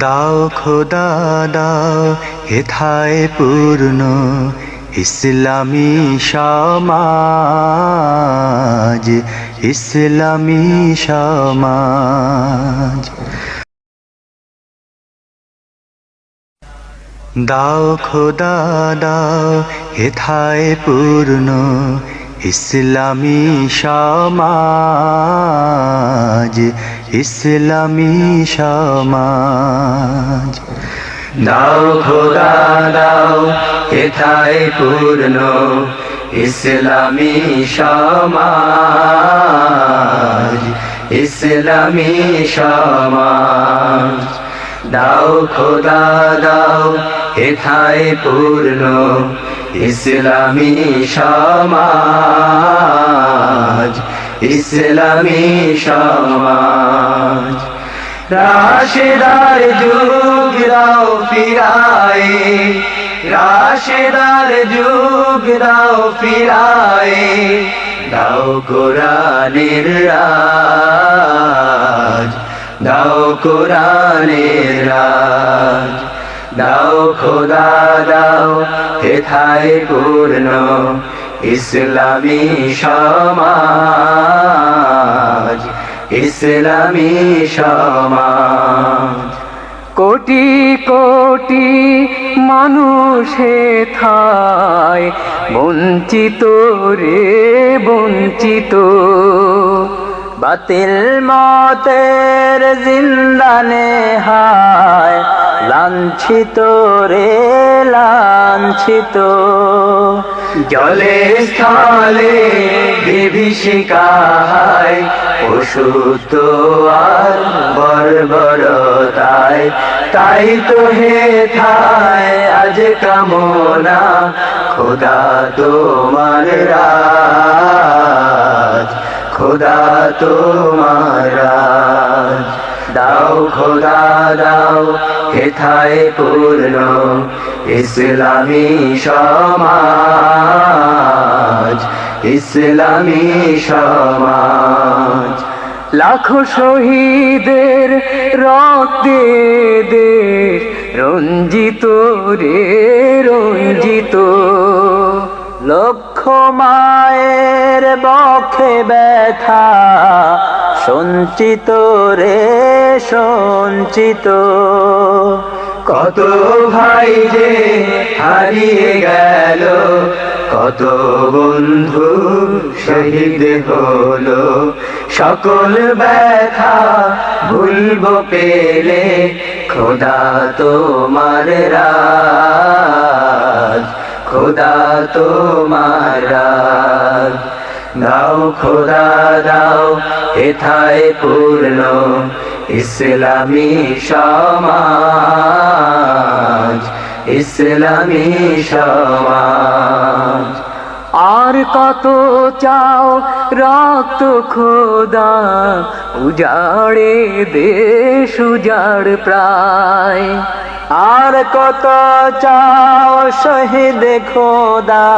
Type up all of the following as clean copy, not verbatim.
দাও খোদা দাও হেথায় পূর্ণ ইসলামী সমাজ, ইসলামী সমাজ। দাও খোদা দাও হেথায় পূর্ণ ইসলামী সমাজ, ইসলামী সমাজ। দাও খোদা দাও হেথায় পূর্ণ ইসলামী সমাজ, ইসলামী সমাজ। দাও খোদা দাও হেথায় পূর্ণ ইসলামী সমাজ, ইসলামী সমাজ। রাশেদার যুগ দাও ফিরায়ে, রাশেদার যুগ দাও ফিরায়ে, দাও কোরআনের রাজ, দাও কোরআনের রাজ। দাও খোদা দাও হেথায় পূর্ণ ইসলামী সমাজ, ইসলামী সমাজ। কোটি কোটি মানুষ হেথায় বঞ্চিত রে বঞ্চিত, বাতিল মতের জিন্দানে হায় লাঞ্ছিত রে লাঞ্ছিত। জলে স্থলে বিভীষিকায় পশুত্ব আর বর্বরতায়, তাই তো হেথায় আজ কামনা খোদা তোমার রাজ, খোদা তোমার রাজ। দাও খোদা দাও হেথায় পূর্ণ ইসলামী সমাজ, ইসলামী সমাজ। লাখো শহীদের রক্তে দেশ রঞ্জিত রে রঞ্জিত, লক্ষ মায়ের বক্ষে ব্যথা সঞ্চিত রে সঞ্চিত। কত ভাই যে হারিয়ে গেল, কত বন্ধু শহীদ হলো, সকল ব্যথা ভুলব পেলে খোদা তোমার রাজ, খোদা তোমার রাজ। দাও খোদা দাও হেথায় পূর্ণ ইসলামী সমাজ, ইসলামী সমাজ। আর কত চাও রক্ত খোদা উজাড়ে দেশ উজাড় প্রায়, আর কত চাও শহীদ খোদা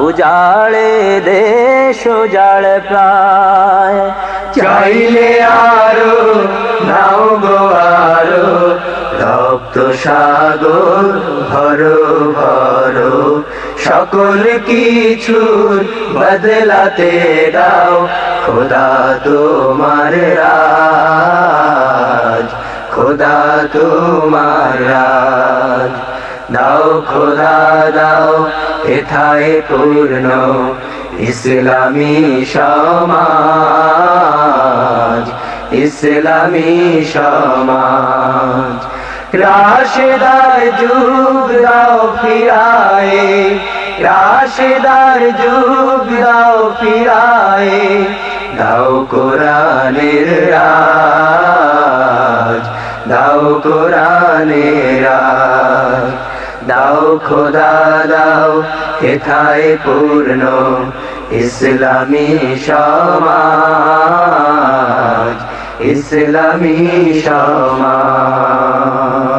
উজাড়ে দেশ উজাড় প্রায়। চাইলে আরো নাও গো আরো রক্ত সাগর ভরো ভরো, সকল কিছুর বদলাতে দাও খোদা তোমার রাজ, খোদা তোমার রাজ। দাও খোদা দাও হেথায় পূর্ণ ইসলামী সমাজ, ইসলামী সমাজ। রাশেদার যুগ দাও ফিরায়ে, রাশেদার যুগ দাও ফিরায়ে, দাও কোরআনের রাজ, দাও কোরআনের রাজ। দাও খোদা দাও হেথায় পূর্ণ ইসলামী সমাজ, ইসলামী সমাজ।